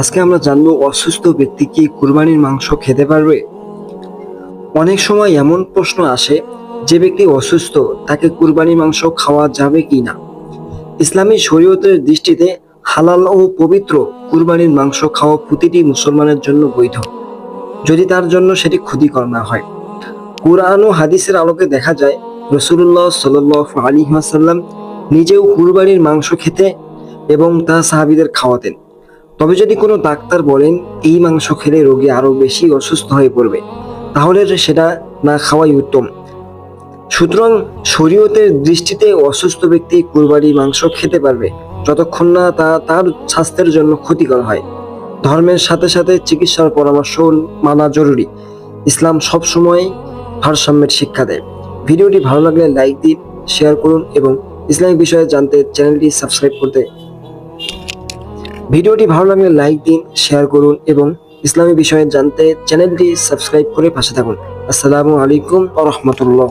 আজকে আমরা জানবো অসুস্থ ব্যক্তি কি কুরবানির মাংস খেতে পারবে। অনেক সময় এমন প্রশ্ন আসে, যে ব্যক্তি অসুস্থ তাকে কুরবানির মাংস খাওয়া যাবে কি না। ইসলামী শরীয়তের দৃষ্টিতে হালাল ও পবিত্র কুরবানির মাংস খাওয়া প্রতিটি মুসলমানের জন্য বৈধ, যদি তার জন্য সেটি ক্ষতিকর না হয়। কুরআন ও হাদিসের আলোকে দেখা যায়, রাসূলুল্লাহ সাল্লাল্লাহু আলাইহি ওয়াসাল্লাম নিজেও কুরবানির মাংস খেতে এবং তা সাহাবীদের খাওয়াতেন। তবে যদি কোনো ডাক্তার বলেন এই মাংস খেলে রোগী আরো বেশি অসুস্থ হয়ে পড়বে, তাহলে সেটা না খাওয়াই উত্তম। সুতরাং শরীয়তের দৃষ্টিতে অসুস্থ ব্যক্তি কুরবানির মাংস খেতে পারবে, যতক্ষণ না তা তার স্বাস্থ্যের জন্য ক্ষতিকর হয়। ধর্মের সাথে সাথে চিকিৎসার পরামর্শ মানা জরুরি। ইসলাম সবসময় ভারসাম্যের শিক্ষা দেয়। ভিডিওটি ভালো লাগলে লাইক দিন, শেয়ার করুন এবং ইসলামিক বিষয়ে জানতে চ্যানেলটি সাবস্ক্রাইব করতে ভিডিওটি ভালো লাগলে লাইক দিন, শেয়ার করুন এবং ইসলামী বিষয়ে জানতে চ্যানেলটি সাবস্ক্রাইব করে পাশে থাকুন। আসসালামু আলাইকুম ওয়া রাহমাতুল্লাহ।